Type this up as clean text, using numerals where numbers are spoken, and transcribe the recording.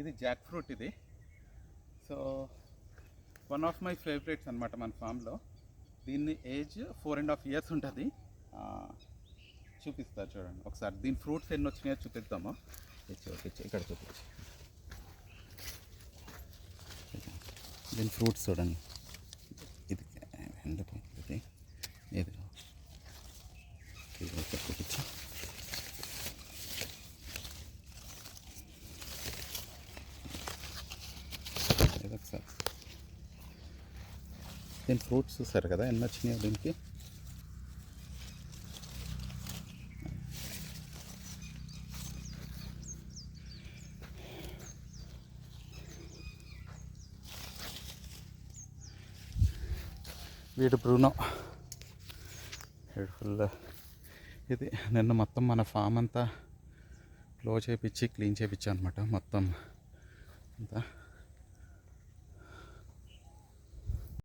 ఇది Jack fruit ఇది. So one of my favourites అనమాట మన ఫామ్లో. దీన్ని ఏజ్ 4.5 years ఉంటుంది. చూపిస్తారు చూడండి ఒకసారి. దీని ఫ్రూట్స్ ఎన్ని వచ్చినాయో చూపిద్దాము. ఇక్కడ చూపించి దీని ఫ్రూట్స్ చూడండి. ఇది ఎందుకు ఇది ఇది చూపించి ఒకసారి దీని ఫ్రూట్స్ చూసారు కదా ఎన్ని వచ్చినాయో దీనికి. వీడు బ్రూనో ఫుల్. ఇది నిన్న మొత్తం మన ఫామ్ అంతా క్లోజ్ చేయించి క్లీన్ చేయించా అనమాట మొత్తం అంతా.